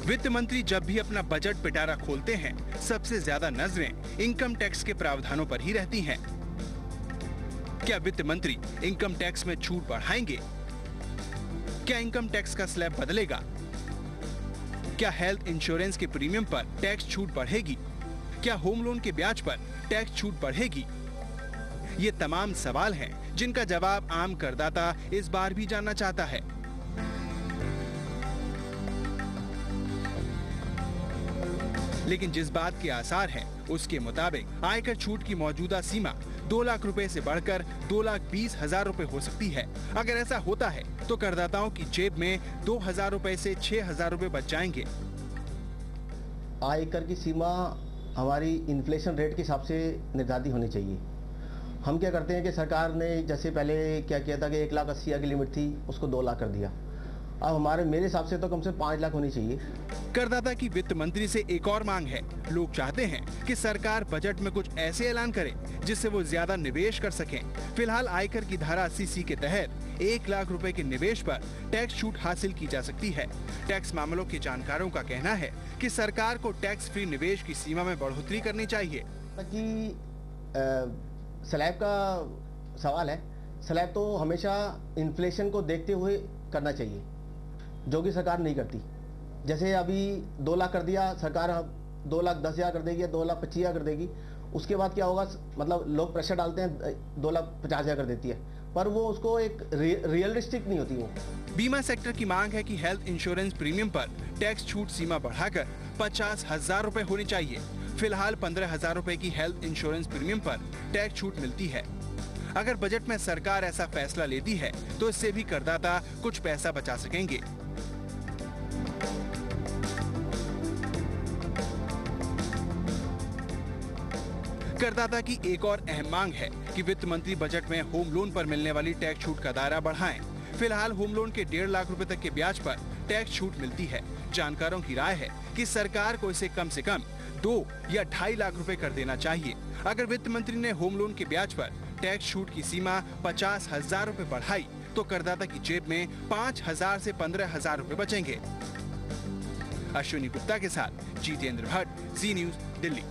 वित्त मंत्री जब भी अपना बजट पिटारा खोलते हैं, सबसे ज्यादा नजरें इनकम टैक्स के प्रावधानों पर ही रहती हैं। क्या वित्त मंत्री इनकम टैक्स में छूट बढ़ाएंगे? क्या इनकम टैक्स का स्लैब बदलेगा? क्या हेल्थ इंश्योरेंस के प्रीमियम पर टैक्स छूट बढ़ेगी? क्या होम लोन के ब्याज पर टैक्स छूट बढ़ेगी? ये तमाम सवाल हैं जिनका जवाब आम करदाता इस बार भी जानना चाहता है। लेकिन जिस बात के आसार हैं, उसके मुताबिक आयकर छूट की मौजूदा सीमा 2 लाख रुपए से बढ़कर 2,20,000 रुपए हो सकती है। अगर ऐसा होता है तो करदाताओं की जेब में 2,000 रुपए से 6,000 रुपए बच जाएंगे। आयकर की सीमा हमारी इन्फ्लेशन रेट के हिसाब से निर्धारित होनी चाहिए। हम क्या करते हैं कि सरकार ने जैसे पहले क्या किया था कि 1,80,000 की लिमिट थी, उसको 2 लाख कर दिया। अब मेरे हिसाब से तो कम से 5 लाख होनी चाहिए। करदाता की वित्त मंत्री से एक और मांग है। लोग चाहते हैं कि सरकार बजट में कुछ ऐसे ऐलान करे जिससे वो ज्यादा निवेश कर सकें। फिलहाल आयकर की धारा 80C के तहत 1 लाख रुपए के निवेश पर टैक्स छूट हासिल की जा सकती है। टैक्स मामलों के जानकारों का कहना है कि सरकार को टैक्स फ्री निवेश की सीमा में बढ़ोतरी करनी चाहिए। ताकि स्लैब का सवाल है, स्लैब तो हमेशा इन्फ्लेशन को देखते हुए करना चाहिए, जो कि सरकार नहीं करती। जैसे अभी 2 लाख कर दिया सरकार, 2,10,000 कर देगी या 2,25,000 कर देगी। उसके बाद क्या होगा, मतलब लोग प्रेशर डालते हैं, 2,50,000 कर देती है, पर वो उसको एक रियलिस्टिक नहीं होती वो। बीमा सेक्टर की मांग है कि हेल्थ इंश्योरेंस प्रीमियम पर टैक्स छूट सीमा बढ़ाकर 50,000 रुपए होनी चाहिए। फिलहाल 15,000 रुपए की हेल्थ इंश्योरेंस प्रीमियम पर टैक्स छूट मिलती है। अगर बजट में सरकार ऐसा फैसला लेती है तो इससे भी करदाता कुछ पैसा बचा सकेंगे। करदाता की एक और अहम मांग है कि वित्त मंत्री बजट में होम लोन पर मिलने वाली टैक्स छूट का दायरा बढ़ाएं। फिलहाल होम लोन के 1.5 लाख रुपए तक के ब्याज पर टैक्स छूट मिलती है। जानकारों की राय है कि सरकार को इसे कम से कम 2 या 2.5 लाख रुपए कर देना चाहिए। अगर वित्त मंत्री ने होम लोन के ब्याज पर टैक्स छूट की सीमा 50,000 रुपए बढ़ाई तो करदाता की जेब में 5,000 से 15,000 रुपए बचेंगे। अश्विनी गुप्ता के साथ जितेंद्र भट्ट, जी न्यूज, दिल्ली।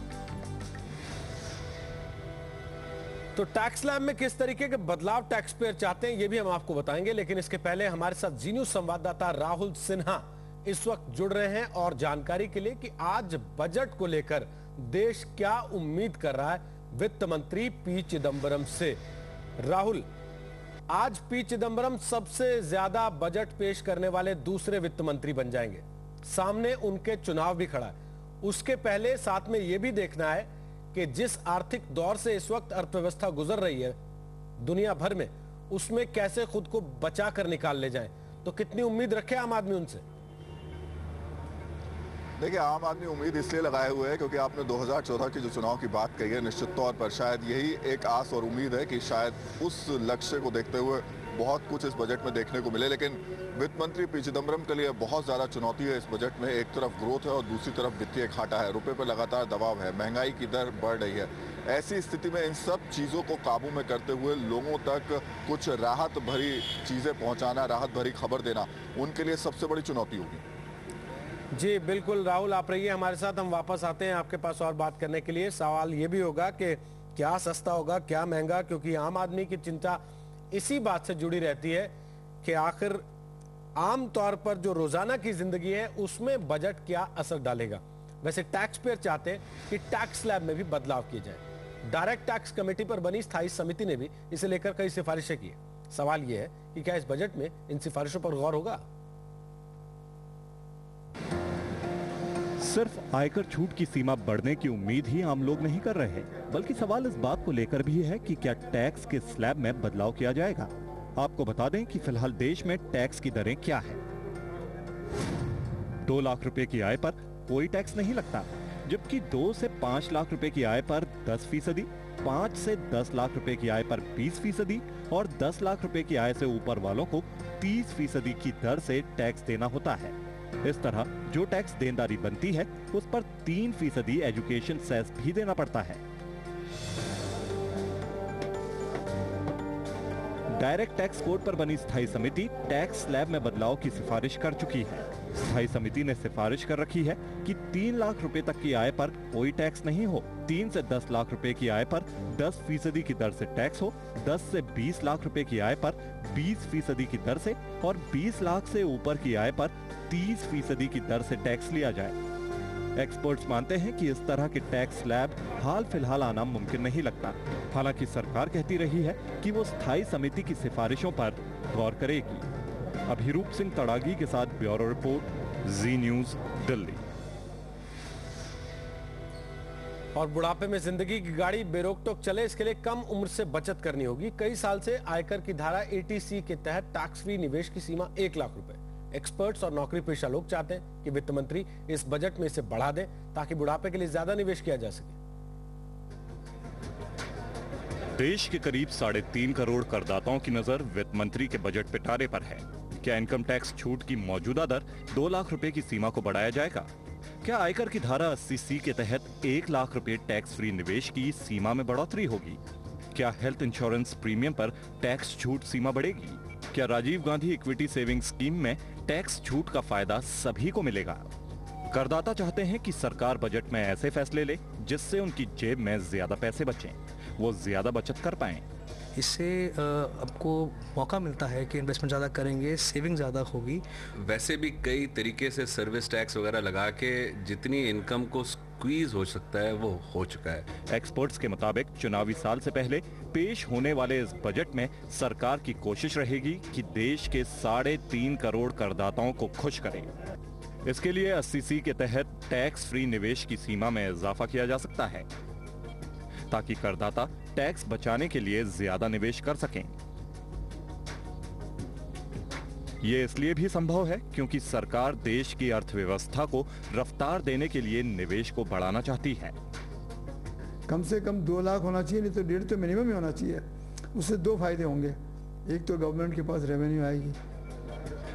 तो टैक्स स्लैब में किस तरीके के बदलाव टैक्स पेयर चाहते हैं ये भी हम आपको बताएंगे, लेकिन इसके पहले हमारे साथ जी न्यूज संवाददाता राहुल सिन्हा इस वक्त जुड़ रहे हैं और जानकारी के लिए कि आज बजट को लेकर देश क्या उम्मीद कर रहा है वित्त मंत्री पी चिदंबरम से। राहुल, आज पी चिदंबरम सबसे ज्यादा बजट पेश करने वाले दूसरे वित्त मंत्री बन जाएंगे। सामने उनके चुनाव भी खड़ा है। उसके पहले साथ में यह भी देखना है कि जिस आर्थिक दौर से इस वक्त अर्थव्यवस्था गुजर रही है दुनिया भर में, उसमें कैसे खुद को बचा कर निकाल ले जाएं। तो कितनी उम्मीद रखे आम आदमी उनसे? देखिए, आम आदमी उम्मीद इसलिए लगाए हुए है क्योंकि आपने 2014 के जो चुनाव की बात कही है, निश्चित तौर पर शायद यही एक आस और उम्मीद है कि शायद उस लक्ष्य को देखते हुए बहुत कुछ इस बजट में देखने को मिले। लेकिन वित्त मंत्री पी चिदंबरम के लिए बहुत ज़्यादा चुनौती है इस बजट में। एक तरफ ग्रोथ है और दूसरी तरफ वित्तीय घाटा है, रुपए पर लगातार दबाव है, महंगाई की दर बढ़ रही है। ऐसी स्थिति में इन सब चीज़ों को काबू में करते हुए लोगों तक कुछ राहत भरी चीज़ें पहुँचाना, राहत भरी खबर देना उनके लिए सबसे बड़ी चुनौती होगी। जी बिल्कुल राहुल, आप रहिए हमारे साथ, हम वापस आते हैं आपके पास और बात करने के लिए। सवाल ये भी होगा कि क्या सस्ता होगा, क्या महंगा, क्योंकि आम आदमी की चिंता इसी बात से जुड़ी रहती है कि आखिर आम तौर पर जो रोजाना की जिंदगी है उसमें बजट क्या असर डालेगा। वैसे टैक्स पेयर चाहते हैं कि टैक्स स्लैब में भी बदलाव किए जाए। डायरेक्ट टैक्स कमेटी पर बनी स्थायी समिति ने भी इसे लेकर कई सिफारिशें की है। सवाल यह है कि क्या इस बजट में इन सिफारिशों पर गौर होगा? सिर्फ आयकर छूट की सीमा बढ़ने की उम्मीद ही आम लोग नहीं कर रहे, बल्कि सवाल इस बात को लेकर भी है कि क्या टैक्स के स्लैब में बदलाव किया जाएगा। आपको बता दें कि फिलहाल देश में टैक्स की दरें क्या है। 2 लाख रुपए की आय पर कोई टैक्स नहीं लगता, जबकि 2 से 5 लाख रुपए की आय पर 10%, 5 से 10 लाख रुपए की आय पर 20% और 10 लाख रुपए की आय से ऊपर वालों को 30% की दर से टैक्स देना होता है। इस तरह जो टैक्स देनदारी बनती है उस पर 3% एजुकेशन सेस भी देना पड़ता है। डायरेक्ट टैक्स कोड पर बनी स्थायी समिति टैक्स स्लैब में बदलाव की सिफारिश कर चुकी है। स्थायी समिति ने सिफारिश कर रखी है कि 3 लाख रुपए तक की आय पर कोई टैक्स नहीं हो। 3 से 10 लाख रुपए की आय पर 10% की दर से टैक्स हो। 10 से 20 लाख रुपए की आय पर 20% की दर से और 20 लाख से ऊपर की आय पर 30% की दर से टैक्स लिया जाए। एक्सपर्ट्स मानते हैं कि इस तरह के टैक्स स्लैब हाल फिलहाल आना मुमकिन नहीं लगता। हालांकि सरकार कहती रही है कि वो स्थायी समिति की सिफारिशों पर गौर करेगी। अभिरूप सिंह तड़ागी के साथ ब्यूरो रिपोर्ट, जी न्यूज, दिल्ली। और बुढ़ापे में जिंदगी की गाड़ी बेरोक टोक चले, इसके लिए कम उम्र से बचत करनी होगी। कई साल से आयकर की धारा 80C के तहत टैक्स फ्री निवेश की सीमा 1 लाख रुपए। एक्सपर्ट्स और नौकरी पेशा लोग चाहते हैं कि वित्त मंत्री इस बजट में इसे बढ़ा दें ताकि बुढ़ापे के लिए ज्यादा निवेश किया जा सके। देश के करीब 3.5 करोड़ करदाताओं की नजर वित्त मंत्री के बजट पिटारे पर है। क्या इनकम टैक्स छूट की मौजूदा दर 2 लाख रुपए की सीमा को बढ़ाया जाएगा? क्या आयकर की धारा 80C के तहत 1 लाख रुपए टैक्स फ्री निवेश की सीमा में बढ़ोतरी होगी? क्या हेल्थ इंश्योरेंस प्रीमियम पर टैक्स छूट सीमा बढ़ेगी? क्या Rajiv Gandhi equity saving scheme में टैक्स छूट का फायदा सभी को मिलेगा? करदाता चाहते हैं कि सरकार बजट में ऐसे फैसले ले जिससे उनकी जेब में ज्यादा पैसे बचें, वो ज्यादा बचत कर पाएं। इससे आपको मौका मिलता है कि इन्वेस्टमेंट ज़्यादा करेंगे, सेविंग ज़्यादा होगी। वैसे भी कई तरीके से सर्विस टैक्स वगैरह लगा के जितनी इनकम को स्क्वीज हो सकता है वो हो चुका है। एक्सपर्ट्स के मुताबिक चुनावी साल से पहले पेश होने वाले इस बजट में सरकार की कोशिश रहेगी कि देश के 3.5 करोड़ करदाताओं को खुश करें। इसके लिए 80C के तहत टैक्स फ्री निवेश की सीमा में इजाफा किया जा सकता है ताकि करदाता टैक्स बचाने के लिए ज्यादा निवेश कर सकें। ये इसलिए भी संभव है क्योंकि सरकार देश की अर्थव्यवस्था को रफ्तार देने के लिए निवेश को बढ़ाना चाहती है। कम से कम 2 लाख होना चाहिए, नहीं तो 1.5 तो मिनिमम ही होना चाहिए। उससे 2 फायदे होंगे। एक तो गवर्नमेंट के पास रेवेन्यू आएगी।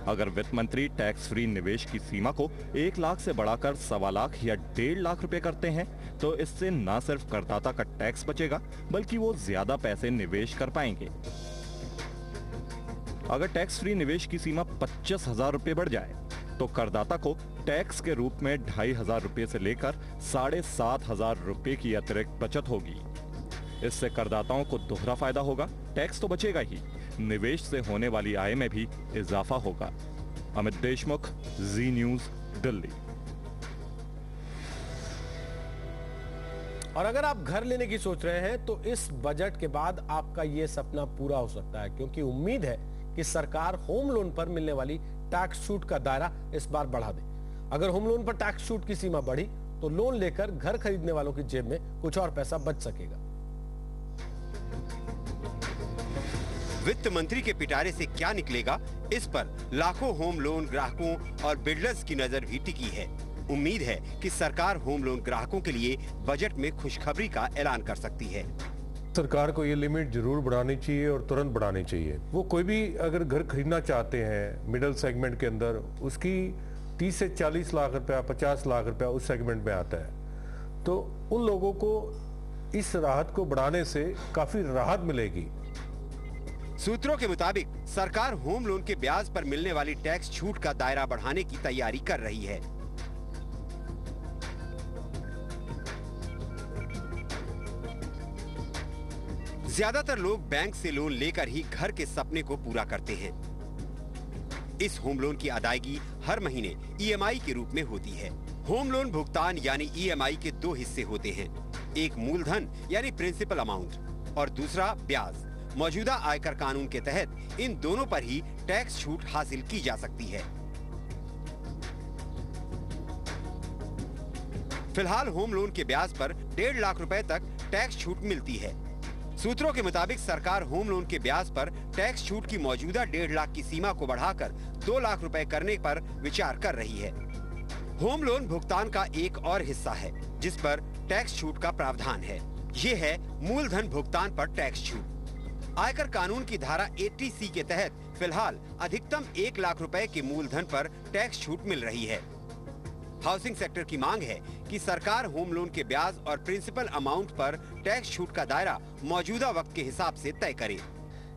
अगर वित्त मंत्री टैक्स फ्री निवेश की सीमा को 1 लाख से बढ़ाकर 1.25 लाख या 1.5 लाख रुपए करते हैं तो इससे न सिर्फ करदाता का टैक्स बचेगा बल्कि वो ज्यादा पैसे निवेश कर पाएंगे। अगर टैक्स फ्री निवेश की सीमा 25,000 रुपए बढ़ जाए तो करदाता को टैक्स के रूप में 2,500 रुपए से लेकर 7,500 रुपए की अतिरिक्त बचत होगी। इससे करदाताओं को दोहरा फायदा होगा। टैक्स तो बचेगा ही, निवेश से होने वाली आय में भी इजाफा होगा। अमित देशमुख, जी न्यूज, दिल्ली। और अगर आप घर लेने की सोच रहे हैं तो इस बजट के बाद आपका यह सपना पूरा हो सकता है, क्योंकि उम्मीद है कि सरकार होम लोन पर मिलने वाली टैक्स छूट का दायरा इस बार बढ़ा दे। अगर होम लोन पर टैक्स छूट की सीमा बढ़ी तो लोन लेकर घर खरीदने वालों की जेब में कुछ और पैसा बच सकेगा। वित्त मंत्री के पिटारे से क्या निकलेगा, इस पर लाखों होम लोन ग्राहकों और बिल्डर्स की नजर भी टिकी है। उम्मीद है कि सरकार होम लोन ग्राहकों के लिए बजट में खुशखबरी का ऐलान कर सकती है। सरकार को ये लिमिट जरूर बढ़ानी चाहिए और तुरंत बढ़ानी चाहिए। वो कोई भी अगर घर खरीदना चाहते हैं मिडिल सेगमेंट के अंदर, उसकी 30 से 40 लाख रुपया, 50 लाख रुपया उस सेगमेंट में आता है, तो उन लोगों को इस राहत को बढ़ाने से काफी राहत मिलेगी। सूत्रों के मुताबिक सरकार होम लोन के ब्याज पर मिलने वाली टैक्स छूट का दायरा बढ़ाने की तैयारी कर रही है। ज्यादातर लोग बैंक से लोन लेकर ही घर के सपने को पूरा करते हैं। इस होम लोन की अदायगी हर महीने ईएमआई के रूप में होती है। होम लोन भुगतान यानी ईएमआई के 2 हिस्से होते हैं, एक मूलधन यानी प्रिंसिपल अमाउंट और दूसरा ब्याज। मौजूदा आयकर कानून के तहत इन दोनों पर ही टैक्स छूट हासिल की जा सकती है। फिलहाल होम लोन के ब्याज पर 1.5 लाख रुपए तक टैक्स छूट मिलती है। सूत्रों के मुताबिक सरकार होम लोन के ब्याज पर टैक्स छूट की मौजूदा 1.5 लाख की सीमा को बढ़ाकर 2 लाख रुपए करने पर विचार कर रही है। होम लोन भुगतान का एक और हिस्सा है जिस पर टैक्स छूट का प्रावधान है। ये है मूलधन भुगतान पर टैक्स छूट। आयकर कानून की धारा 80C के तहत फिलहाल अधिकतम 1 लाख रुपए के मूलधन पर टैक्स छूट मिल रही है। हाउसिंग सेक्टर की मांग है कि सरकार होम लोन के ब्याज और प्रिंसिपल अमाउंट पर टैक्स छूट का दायरा मौजूदा वक्त के हिसाब से तय करे।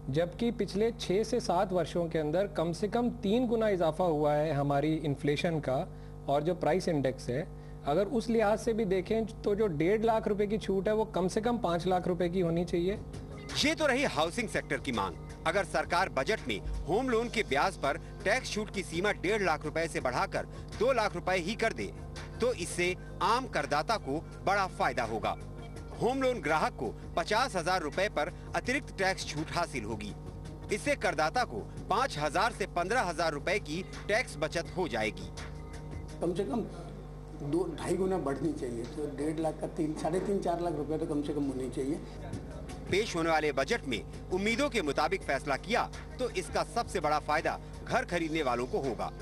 जबकि पिछले 6 से 7 वर्षों के अंदर कम से कम 3 गुना इजाफा हुआ है हमारी इन्फ्लेशन का, और जो प्राइस इंडेक्स है अगर उस लिहाज से भी देखें तो जो 1.5 लाख रुपए की छूट है वो कम से कम 5 लाख रुपए की होनी चाहिए। ये तो रही हाउसिंग सेक्टर की मांग। अगर सरकार बजट में होम लोन के ब्याज पर टैक्स छूट की सीमा 1.5 लाख रुपए से बढ़ाकर 2 लाख रुपए ही कर दे तो इससे आम करदाता को बड़ा फायदा होगा। होम लोन ग्राहक को 50,000 रुपए पर अतिरिक्त टैक्स छूट हासिल होगी। इससे करदाता को 5,000 से 15,000 रुपए की टैक्स बचत हो जाएगी। कम से कम 2-2.5 गुना बढ़नी चाहिए, तो 1.5 लाख का 3-4 लाख रुपए तो कम से कम होनी चाहिए। पेश होने वाले बजट में उम्मीदों के मुताबिक फैसला किया तो इसका सबसे बड़ा फायदा घर खरीदने वालों को होगा,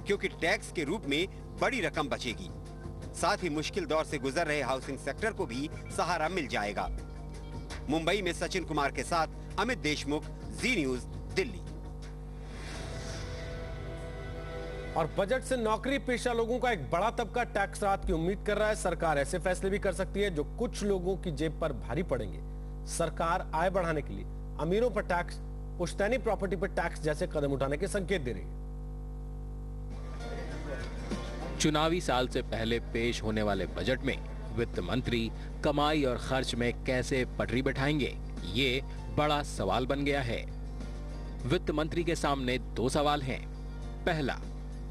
क्योंकि टैक्स के रूप में बड़ी रकम बचेगी। साथ ही मुश्किल दौर से गुजर रहे हाउसिंग सेक्टर को भी सहारा मिल जाएगा। मुंबई में सचिन कुमार के साथ अमित देशमुख, जी न्यूज, दिल्ली। और बजट से नौकरी पेशा लोगों का एक बड़ा तबका टैक्स राहत की उम्मीद कर रहा है। सरकार ऐसे फैसले भी कर सकती है जो कुछ लोगों की जेब पर भारी पड़ेंगे। सरकार आय बढ़ाने के लिए अमीरों पर टैक्स, पुश्तैनी प्रॉपर्टी पर टैक्स जैसे कदम उठाने के संकेत दे रही है। चुनावी साल से पहले पेश होने वाले बजट में वित्त मंत्री कमाई और खर्च में कैसे पटरी बैठाएंगे, ये बड़ा सवाल बन गया है। वित्त मंत्री के सामने 2 सवाल हैं। पहला,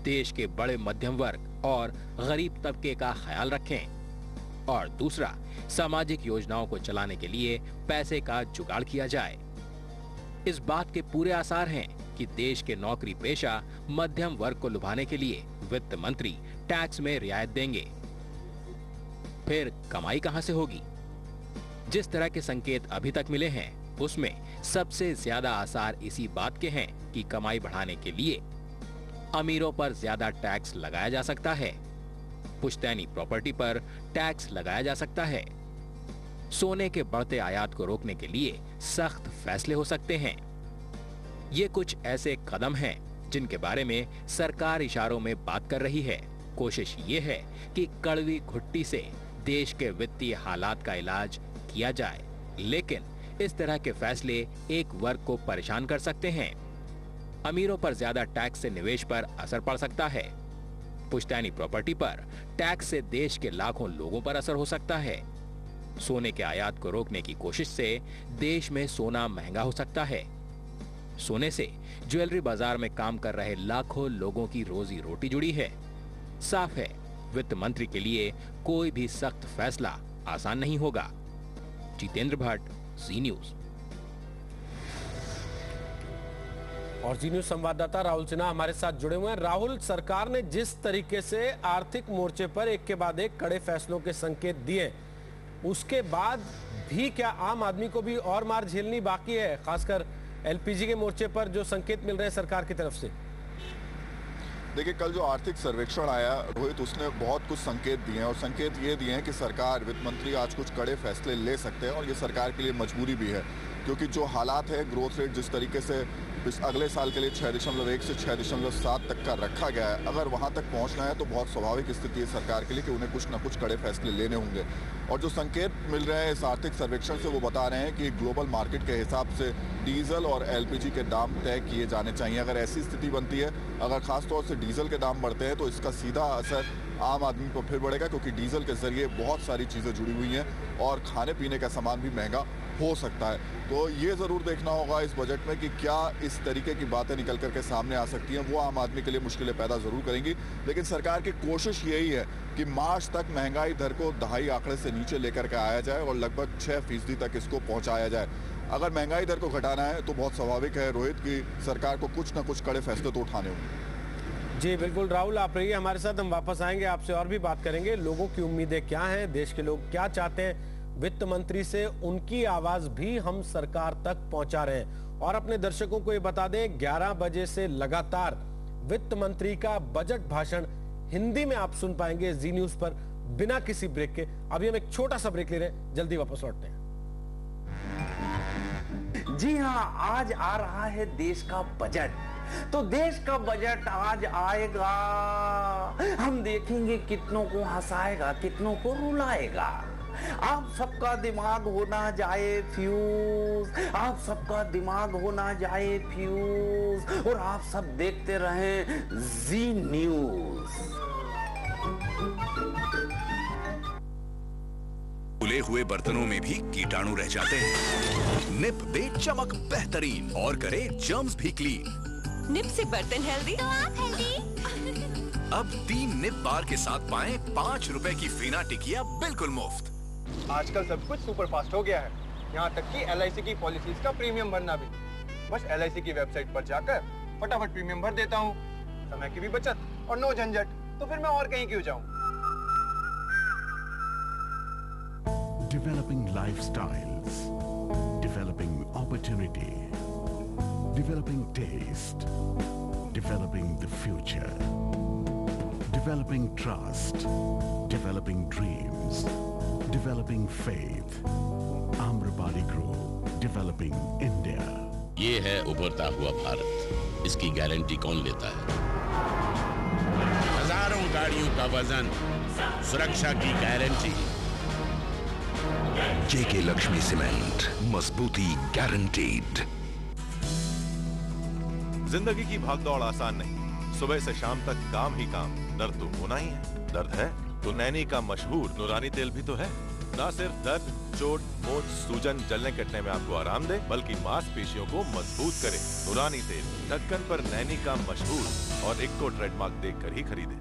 देश के बड़े मध्यम वर्ग और गरीब तबके का ख्याल रखें, और दूसरा, सामाजिक योजनाओं को चलाने के लिए पैसे का जुगाड़ किया जाए। इस बात के पूरे आसार हैं कि देश के नौकरी पेशा मध्यम वर्ग को लुभाने के लिए वित्त मंत्री टैक्स में रियायत देंगे। फिर कमाई कहां से होगी? जिस तरह के संकेत अभी तक मिले हैं उसमें सबसे ज्यादा आसार इसी बात के हैं कि कमाई बढ़ाने के लिए अमीरों पर ज्यादा टैक्स लगाया जा सकता है, पुश्तैनी प्रॉपर्टी पर टैक्स लगाया जा सकता है, सोने के बढ़ते आयात को रोकने के लिए सख्त फैसले हो सकते हैं। ये कुछ ऐसे कदम हैं जिनके बारे में सरकार इशारों में बात कर रही है। कोशिश ये है कि कड़वी घुट्टी से देश के वित्तीय हालात का इलाज किया जाए, लेकिन इस तरह के फैसले एक वर्ग को परेशान कर सकते हैं। अमीरों पर ज्यादा टैक्स से निवेश पर असर पड़ सकता है। पुश्तैनी प्रॉपर्टी पर टैक्स से देश के लाखों लोगों पर असर हो सकता है। सोने के आयात को रोकने की कोशिश से देश में सोना महंगा हो सकता है। सोने से ज्वेलरी बाजार में काम कर रहे लाखों लोगों की रोजी रोटी जुड़ी है। साफ है, वित्त मंत्री के लिए कोई भी सख्त फैसला आसान नहीं होगा। जितेंद्र भट्ट, जी न्यूज। और जी न्यूज संवाददाता राहुल सिन्हा हमारे साथ जुड़े हुए हैं। राहुल, सरकार ने जिस तरीके से आर्थिक मोर्चे पर एक के बाद एक कड़े फैसलों के संकेत दिए, उसके बाद भी क्या आम आदमी को भी और मार झेलनी बाकी है, खासकर एलपीजी के मोर्चे पर जो संकेत मिल रहे हैं सरकार की तरफ से? देखिए, कल जो आर्थिक सर्वेक्षण आया रोहित, उसने बहुत कुछ संकेत दिए हैं, और संकेत ये दिए हैं कि सरकार, वित्त मंत्री आज कुछ कड़े फैसले ले सकते हैं, और ये सरकार के लिए मजबूरी भी है, क्योंकि जो हालात है, ग्रोथ रेट जिस तरीके से अगले साल के लिए 6.1 से 6.7 तक का रखा गया है, अगर वहां तक पहुंचना है तो बहुत स्वाभाविक स्थिति है सरकार के लिए कि उन्हें कुछ न कुछ कड़े फैसले लेने होंगे। और जो संकेत मिल रहे हैं इस आर्थिक सर्वेक्षण से, वो बता रहे हैं कि ग्लोबल मार्केट के हिसाब से डीजल और एलपीजी के दाम तय किए जाने चाहिए। अगर ऐसी स्थिति बनती है, अगर खासतौर से डीजल के दाम बढ़ते हैं, तो इसका सीधा असर आम आदमी पर फिर बढ़ेगा, क्योंकि डीजल के जरिए बहुत सारी चीज़ें जुड़ी हुई हैं और खाने पीने का सामान भी महंगा हो सकता है। तो ये ज़रूर देखना होगा इस बजट में कि क्या इस तरीके की बातें निकल करके सामने आ सकती हैं। वो आम आदमी के लिए मुश्किलें पैदा ज़रूर करेंगी, लेकिन सरकार की कोशिश यही है कि मार्च तक महंगाई दर को दहाई आंकड़े से नीचे लेकर के आया जाए और लगभग 6% तक इसको पहुँचाया जाए। अगर महंगाई दर को घटाना है तो बहुत स्वाभाविक है रोहित कि सरकार को कुछ न कुछ कड़े फैसले तो उठाने होंगे। जी बिल्कुल राहुल, आप रहिए हमारे साथ, हम वापस आएंगे, आपसे और भी बात करेंगे। लोगों की उम्मीदें क्या हैं, देश के लोग क्या चाहते हैं, वित्त मंत्री से उनकी आवाज भी हम सरकार तक पहुंचा रहे हैं। और अपने दर्शकों को ये बता दें, 11 बजे से लगातार वित्त मंत्री का बजट भाषण हिंदी में आप सुन पाएंगे जी न्यूज पर, बिना किसी ब्रेक के। अभी हम एक छोटा सा ब्रेक ले रहे हैं, जल्दी वापस लौटते हैं। जी हाँ, आज आ रहा है देश का बजट। तो देश का बजट आज आएगा, हम देखेंगे कितनों को हंसाएगा, कितनों को रुलाएगा। आप सबका दिमाग होना जाए फ्यूज, आप सबका दिमाग होना जाए फ्यूज, और आप सब देखते रहें जी न्यूज। खुले हुए बर्तनों में भी कीटाणु रह जाते हैं। निप दे चमक बेहतरीन और करे जर्म्स भी क्लीन। निप से बर्तन हेल्दी तो आप हेल्दी। अब 3 निप बार के साथ पाएं 5 रुपए की फीना टिकिया बिल्कुल मुफ्त। आजकल सब कुछ सुपर फास्ट हो गया है, यहाँ तक कि LIC की पॉलिसीज का प्रीमियम भरना भी। बस LIC की वेबसाइट पर जाकर फटाफट प्रीमियम भर देता हूँ, समय की भी बचत और नो झंझट। तो फिर मैं और कहीं क्यों जाऊँ? Developing lifestyles, developing opportunity, developing taste, developing the future, developing trust, developing dreams, developing faith. Amrapali Group, developing India. ये है उभरता हुआ भारत। इसकी गारंटी कौन लेता है? हजारों गाड़ियों का वजन, सुरक्षा की गारंटी। JK लक्ष्मी सीमेंट, मजबूती गारंटीड। जिंदगी की भागदौड़ आसान नहीं, सुबह से शाम तक काम ही काम, दर्द तो होना ही है। दर्द है तो नैनी का मशहूर नूरानी तेल भी तो है। ना सिर्फ दर्द, चोट, मोच, सूजन, जलने कटने में आपको आराम दे, बल्कि मांसपेशियों को मजबूत करे। नूरानी तेल ढक्कन पर नैनी का मशहूर और इक्को ट्रेडमार्क देखकर ही खरीदे।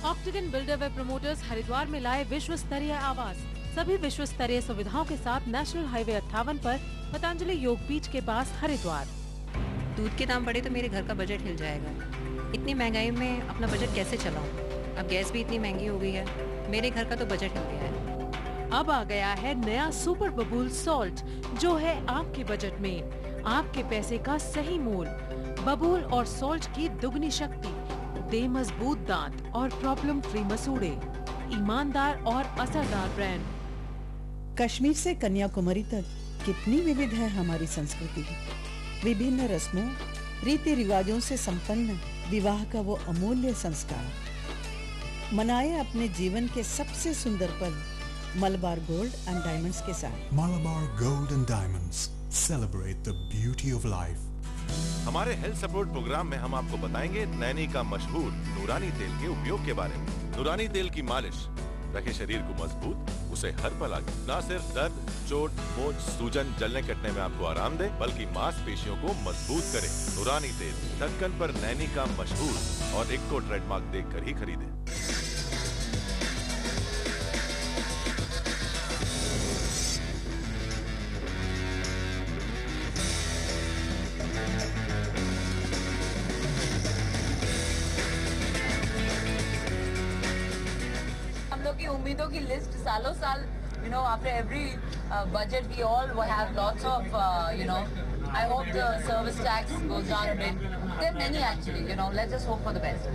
ऑक्टेगन बिल्डरवेयर प्रोमोटर्स हरिद्वार में लाए विश्व स्तरीय आवास। सभी विश्व स्तरीय सुविधाओं के साथ नेशनल हाईवे 58 पर पतंजलि योग पीठ के पास हरिद्वार। दूध के दाम बढ़े तो मेरे घर का बजट हिल जाएगा। इतनी महंगाई में अपना बजट कैसे चलाऊं? अब गैस भी इतनी महंगी हो गई है, मेरे घर का तो बजट हिल गया है। अब आ गया है नया सुपर बबूल सॉल्ट, जो है आपके बजट में। आपके पैसे का सही मोल। बबूल और सॉल्ट की दुगनी शक्ति, दे मजबूत दांत और प्रॉब्लम फ्री मसूड़े। ईमानदार और असरदार ब्रांड। कश्मीर से कन्याकुमारी तक कितनी विविध है हमारी संस्कृति। विभिन्न रस्मों, रीति रिवाजों से संपन्न विवाह का वो अमूल्य संस्कार। मनाए अपने जीवन के सबसे सुंदर पल मलबार गोल्ड एंड डायमंड्स के साथ। Malabar gold and diamonds, celebrate the beauty of life. हमारे हेल्थ सपोर्ट प्रोग्राम में हम आपको बताएंगे नैनी का मशहूर नूरानी तेल के उपयोग के बारे में। नूरानी तेल की मालिश रखे शरीर को मजबूत, उसे हर पल आगे। ना सिर्फ दर्द, चोट, मोच, सूजन, जलने कटने में आपको आराम दे, बल्कि मांसपेशियों को मजबूत करे। नूरानी तेल ढक्कन पर नैनी का मशहूर और इक्को ट्रेडमार्क देखकर ही खरीदे। की उम्मीदों की लिस्ट सालों साल, you know, after every budget we all will have lots of, you know, I hope the service tax goes down a bit. There are many actually, you know, let's just hope for the best.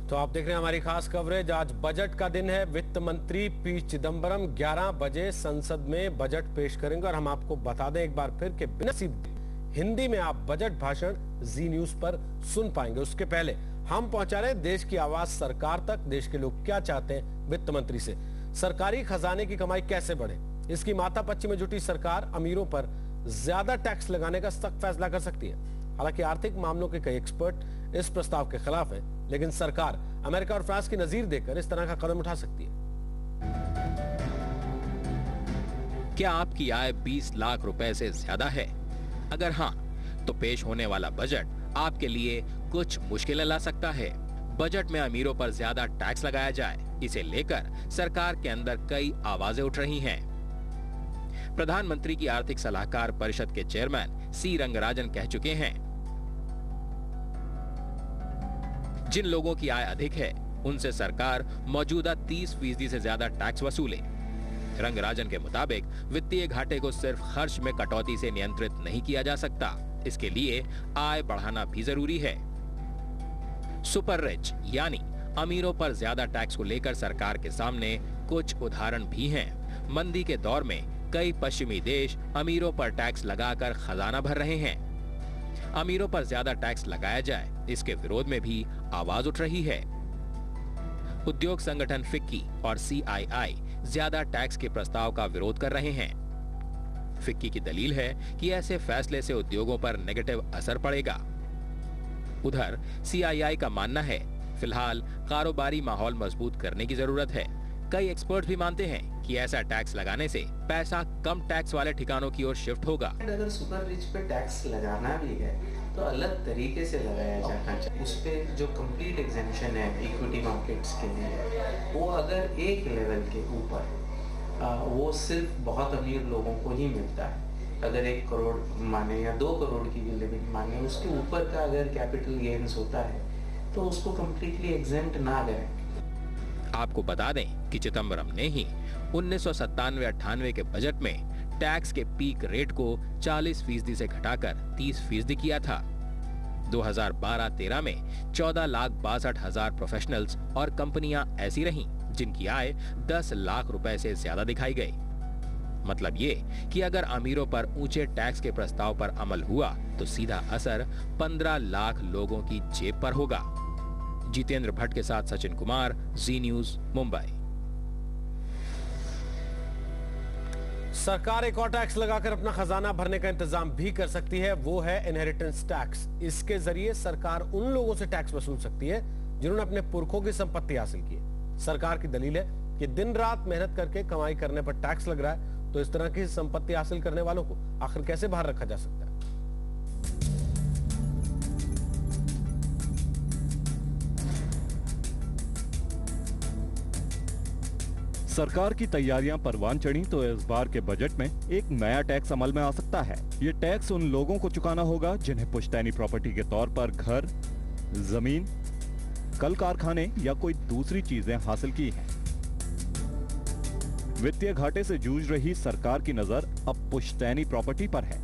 तो आप देख रहे हैं हमारी खास coverage. आज budget का दिन है। वित्त मंत्री पी चिदंबरम 11 बजे संसद में बजट पेश करेंगे और हम आपको बता दें एक बार फिर कि बिना हिंदी में आप बजट भाषण जी न्यूज पर सुन पाएंगे। उसके पहले हम पहुंचा रहे हैं देश की आवाज सरकार तक। देश के लोग क्या चाहते हैं वित्त मंत्री से? सरकारी खजाने की कमाई कैसे बढ़े, इसकी माथापच्ची में जुटी सरकार अमीरों पर ज्यादा टैक्स लगाने का सख्त फैसला कर सकती है। हालांकि आर्थिक मामलों के कई एक्सपर्ट इस प्रस्ताव के खिलाफ हैं, लेकिन सरकार अमेरिका और फ्रांस की नजीर देकर इस तरह का कदम उठा सकती है। क्या आपकी आय 20 लाख रुपए से ज्यादा है? अगर हां, तो पेश होने वाला बजट आपके लिए कुछ मुश्किलें ला सकता है। बजट में अमीरों पर ज्यादा टैक्स लगाया जाए, इसे लेकर सरकार के अंदर कई आवाजें उठ रही हैं। प्रधानमंत्री की आर्थिक सलाहकार परिषद के चेयरमैन सी रंगराजन कह चुके हैं, जिन लोगों की आय अधिक है उनसे सरकार मौजूदा 30% से ज्यादा टैक्स वसूले। रंगराजन के मुताबिक वित्तीय घाटे को सिर्फ खर्च में कटौती से नियंत्रित नहीं किया जा सकता, इसके लिए आय बढ़ाना भी जरूरी है। सुपर रिच यानी अमीरों पर ज्यादा टैक्स को लेकर सरकार के सामने कुछ उदाहरण भी हैं। मंदी के दौर में कई पश्चिमी देश अमीरों पर टैक्स लगाकर खजाना भर रहे हैं। अमीरों पर ज्यादा टैक्स लगाया जाए इसके विरोध में भी आवाज उठ रही है। उद्योग संगठन फिक्की और CII ज्यादा टैक्स के प्रस्ताव का विरोध कर रहे हैं। फिक्की की दलील है कि ऐसे फैसले से उद्योगों पर नेगेटिव असर पड़ेगा। उधर CII का मानना है फिलहाल कारोबारी माहौल मजबूत करने की जरूरत है। कई एक्सपर्ट भी मानते हैं कि ऐसा टैक्स लगाने से पैसा कम टैक्स वाले ठिकानों की ओर शिफ्ट होगा। अगर सुपर रिच पे टैक्स लगाना भी है तो अलग तरीके से लगाया जाना चाहिए। उस पे जो कंप्लीट एग्जेम्पशन है इक्विटी मार्केट्स के लिए, वो अगर एक लेवल के ऊपर वो सिर्फ बहुत अमीर लोगों को ही मिलता है। अगर 1 करोड़ माने या 2 करोड़ की भी लिमिट माने, उसके ऊपर का अगर कैपिटल गेन्स होता है तो उसको कम्प्लीटली एग्जेम्प्ट ना करें। आपको बता दें कि चिदम्बरम ने ही 1997-98 के बजट में टैक्स के पीक रेट को 40% से घटाकर 30% किया था। 2012-13 में 14,62,000 प्रोफेशनल्स और कंपनियां ऐसी रहीं जिनकी आय 10 लाख रुपए से ज्यादा दिखाई गई। मतलब ये कि अगर अमीरों पर ऊंचे टैक्स के प्रस्ताव पर अमल हुआ तो सीधा असर 15 लाख लोगों की जेब पर होगा। जितेंद्र भट्ट के साथ सचिन कुमार, जी न्यूज, मुंबई। सरकार एक और टैक्स लगाकर अपना खजाना भरने का इंतजाम भी कर सकती है, वो है इनहेरिटेंस टैक्स। इसके जरिए सरकार उन लोगों से टैक्स वसूल सकती है जिन्होंने अपने पुरखों की संपत्ति हासिल की है। सरकार की दलील है कि दिन रात मेहनत करके कमाई करने पर टैक्स लग रहा है, तो इस तरह की संपत्ति हासिल करने वालों को आखिर कैसे बाहर रखा जा सकता है। सरकार की तैयारियां परवान चढ़ी तो इस बार के बजट में एक नया टैक्स अमल में आ सकता है। ये टैक्स उन लोगों को चुकाना होगा जिन्हें पुश्तैनी प्रॉपर्टी के तौर पर घर, जमीन, कल कारखाने या कोई दूसरी चीजें हासिल की हैं। वित्तीय घाटे से जूझ रही सरकार की नजर अब पुश्तैनी प्रॉपर्टी पर है।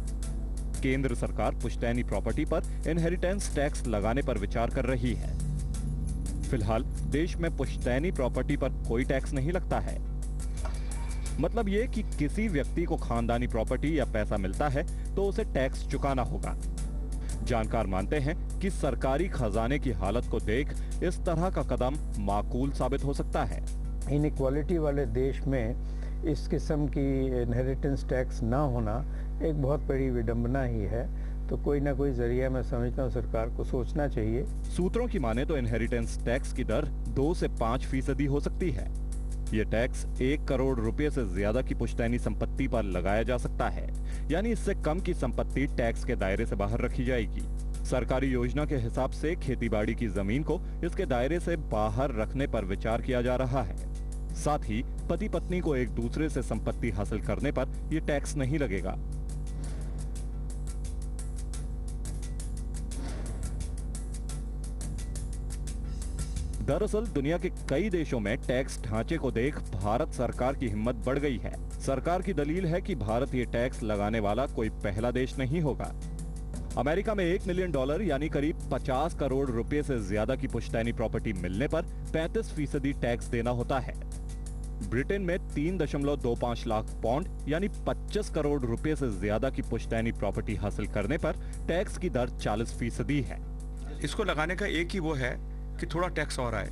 केंद्र सरकार पुश्तैनी प्रॉपर्टी पर इनहेरिटेंस टैक्स लगाने पर विचार कर रही है। फिलहाल देश में पुश्तैनी प्रॉपर्टी पर कोई टैक्स नहीं लगता है। मतलब ये कि किसी व्यक्ति को खानदानी प्रॉपर्टी या पैसा मिलता है तो उसे टैक्स चुकाना होगा। जानकार मानते हैं कि सरकारी खजाने की हालत को देख इस तरह का कदम माकूल साबित हो सकता है। इनइक्वालिटी वाले देश में इस किस्म की इनहेरिटेंस टैक्स ना होना एक बहुत बड़ी विडंबना ही है। तो कोई ना कोई जरिया मैं समझता हूँ सरकार को सोचना चाहिए। सूत्रों की माने तो इनहेरिटेंस टैक्स की दर 2 से 5% हो सकती है। ये टैक्स 1 करोड़ रुपए से ज्यादा की पुश्तैनी संपत्ति पर लगाया जा सकता है, यानी इससे कम की संपत्ति टैक्स के दायरे से बाहर रखी जाएगी। सरकारी योजना के हिसाब से खेतीबाड़ी की जमीन को इसके दायरे से बाहर रखने पर विचार किया जा रहा है। साथ ही पति पत्नी को एक दूसरे से संपत्ति हासिल करने पर यह टैक्स नहीं लगेगा। दरअसल दुनिया के कई देशों में टैक्स ढांचे को देख भारत सरकार की हिम्मत बढ़ गई है। सरकार की दलील है कि भारत ये टैक्स लगाने वाला कोई पहला देश नहीं होगा। अमेरिका में $1 मिलियन यानी करीब 50 करोड़ रुपए से ज्यादा की पुश्तैनी प्रॉपर्टी मिलने पर 35% टैक्स देना होता है। ब्रिटेन में 3.25 लाख पाउंड यानी 25 करोड़ रुपए से ज्यादा की पुश्तैनी प्रॉपर्टी हासिल करने पर टैक्स की दर 40% है। इसको लगाने का एक ही वो है कि थोड़ा टैक्स और आए।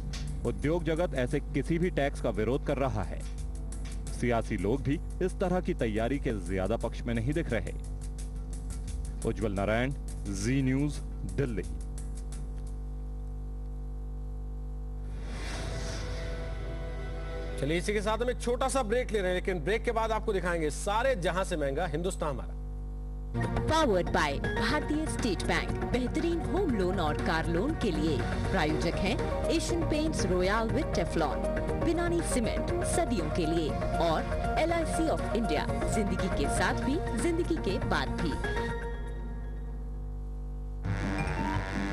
उद्योग जगत ऐसे किसी भी टैक्स का विरोध कर रहा है। सियासी लोग भी इस तरह की तैयारी के ज्यादा पक्ष में नहीं दिख रहे। उज्जवल नारायण, जी न्यूज, दिल्ली। चलिए इसी के साथ हम एक छोटा सा ब्रेक ले रहे हैं, लेकिन ब्रेक के बाद आपको दिखाएंगे सारे जहां से महंगा हिंदुस्तान हमारा। पावर्ड बाय भारतीय स्टेट बैंक। बेहतरीन होम लोन और कार लोन के लिए प्रायोजक हैं Asian paints royal with Teflon, Binani cement सदियों के लिए, और LIC ऑफ इंडिया, जिंदगी के साथ भी जिंदगी के बाद भी।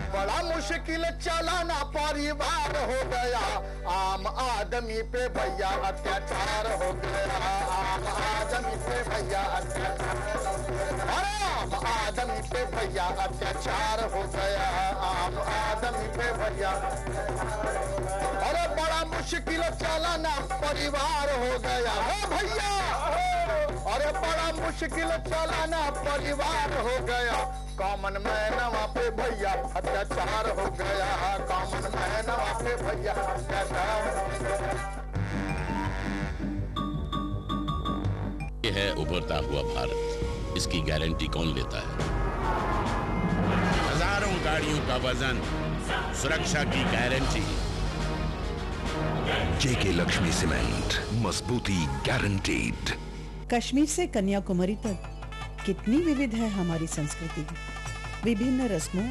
बड़ा मुश्किल चलाना परिवार हो गया, आम आदमी पे भैया अत्याचार हो गया, आम आदमी पे भैया आम आदमी पे भैया अत्याचार हो गया, आम आदमी पे भैया। अरे बड़ा मुश्किल चलाना परिवार हो गया हो भैया, अरे बड़ा मुश्किल चलाना परिवार हो गया, कॉमन मैनवा पे भैया अत्याचार हो गया, कॉमन मैनवा पे भैया अत्याचार। ये है उभरता हुआ भारत, इसकी गारंटी कौन लेता है? हजारों गाड़ियों का वजन, सुरक्षा की गारंटी। जेके लक्ष्मी सीमेंट, मजबूती गारंटीड। कश्मीर से कन्याकुमारी तक कितनी विविध है हमारी संस्कृति। विभिन्न रस्मों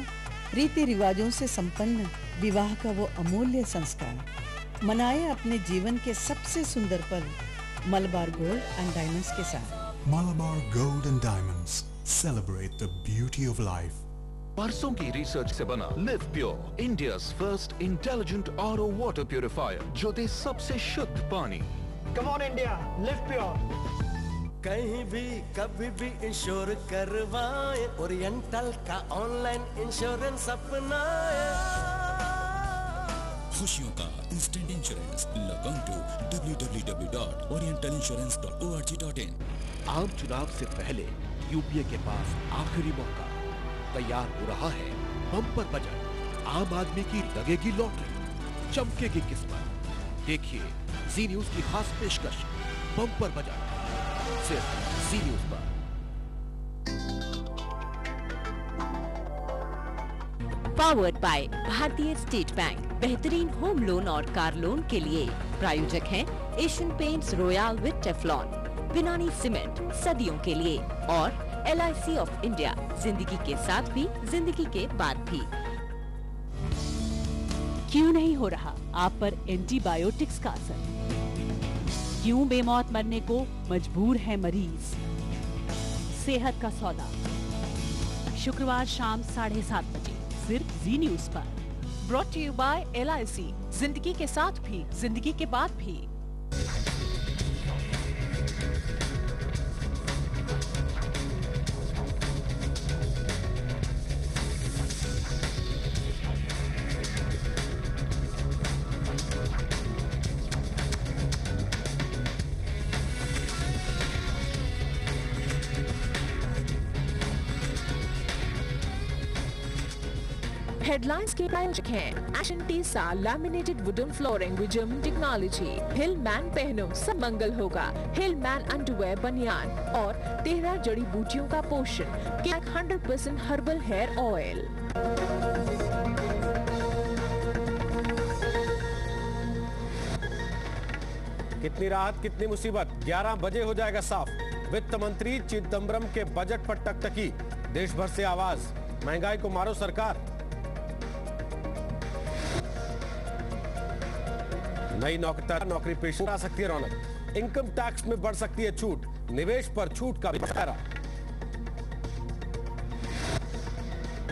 रीति रिवाजों से संपन्न विवाह का वो अमूल्य संस्कार। मनाए अपने जीवन के सबसे सुंदर पल मलबार गोल्ड एंड डायमंड्स के साथ। Malabar Gold and Diamonds celebrate the beauty of life. बरसों की रिसर्च से बना live pure, India's first intelligent RO water purifier, जो दे सबसे शुद्ध पानी। Come on India, live pure। कहीं भी कभी भी इंश्योर करवाए, ओरिएंटल का ऑनलाइन इंश्योरेंस अपनाए। खुशियों का instant insurance. Log on to www.orientalinsurance.org.in। आम चुनाव से पहले यूपीए के पास आखिरी मौका। तैयार हो रहा है बम्पर बजट। आम आदमी की लगेगी लॉटरी, चमकेगी किस्मत। देखिए जी न्यूज की खास पेशकश बम्पर बजट, सिर्फ जी न्यूज पर। पावर्ड बाय भारतीय स्टेट बैंक। बेहतरीन होम लोन और कार लोन के लिए प्रायोजक हैं Asian paints royal with Teflon, Binani cement सदियों के लिए और LIC ऑफ इंडिया, जिंदगी के साथ भी जिंदगी के बाद भी। क्यों नहीं हो रहा आप पर एंटीबायोटिक्स का असर? क्यों बेमौत मरने को मजबूर है मरीज? सेहत का सौदा, शुक्रवार शाम 7:30 बजे सिर्फ जी न्यूज पर। Brought to you by LIC, जिंदगी के साथ भी जिंदगी के बाद भी। हेडलाइंस के प्रायोजक हैं एशंटीसा laminated wooden flooring with German technology. हिलमैन पहनो सब मंगल होगा। हिलमैन अंडरवेयर बनियान और 13 जड़ी बूटियों का पोषण। 100% हर्बल हेयर ऑयल। कितनी राहत कितनी मुसीबत, 11 बजे हो जाएगा साफ। वित्त मंत्री चिदम्बरम के बजट पर टकटकी, देश भर से आवाज, महंगाई को मारो सरकार। नई नौकरी पेश आ सकती है रौनक, इनकम टैक्स में बढ़ सकती है छूट, निवेश पर छूट का भी खतरा।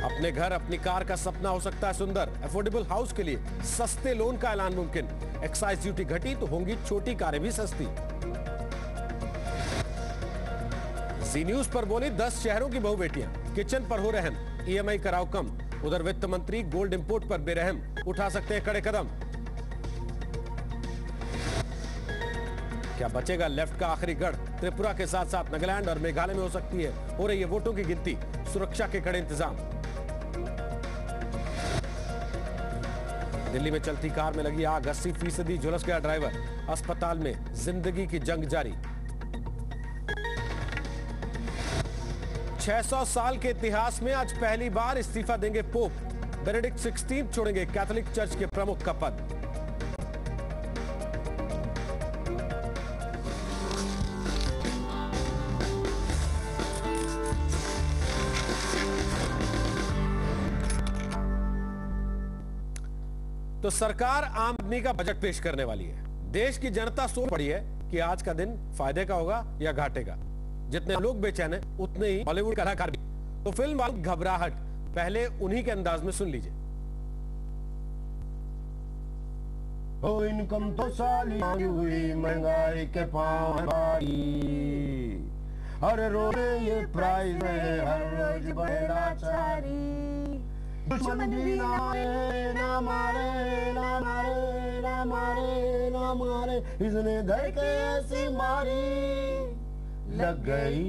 अपने घर अपनी कार का सपना हो सकता है सुंदर। अफोर्डेबल हाउस के लिए सस्ते लोन का ऐलान मुमकिन। एक्साइज ड्यूटी घटी तो होंगी छोटी कारें भी सस्ती। जी न्यूज पर बोली 10 शहरों की बहु बेटियां, किचन पर हो रहम, EMI कराओ कम। उधर वित्त मंत्री गोल्ड इंपोर्ट पर बेरहम, उठा सकते हैं कड़े कदम। क्या बचेगा लेफ्ट का आखिरी गढ़? त्रिपुरा के साथ साथ नागालैंड और मेघालय में हो सकती है, हो रही है वोटों की गिनती, सुरक्षा के कड़े इंतजाम। दिल्ली में चलती कार में लगी आग, 80% झुलस गया ड्राइवर, अस्पताल में जिंदगी की जंग जारी। 600 साल के इतिहास में आज पहली बार इस्तीफा देंगे पोप। बेनेडिक्ट 16 छोड़ेंगे कैथोलिक चर्च के प्रमुख का पद। तो सरकार आम आदमी का बजट पेश करने वाली है। देश की जनता सोच पड़ी है कि आज का दिन फायदे का होगा या घाटे का। जितने लोग बेचैन हैं उतने ही बॉलीवुड कलाकार भी। तो फिल्म वाली घबराहट पहले उन्हीं के अंदाज में सुन लीजिए। ओ इनकम तो साली हुई, महंगाई के पांव भारी, हर रोज ये प्राइस है, हर रोज बढ़े लाचारी। दुश्मन भी ना मारे ना मारे ना मारे ना मारे ना मारे, इसने धड़के ऐसी मारी, लग गई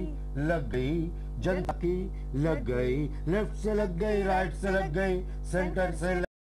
जनता की लग गई, लेफ्ट से लग गई, राइट से लग गई, सेंटर से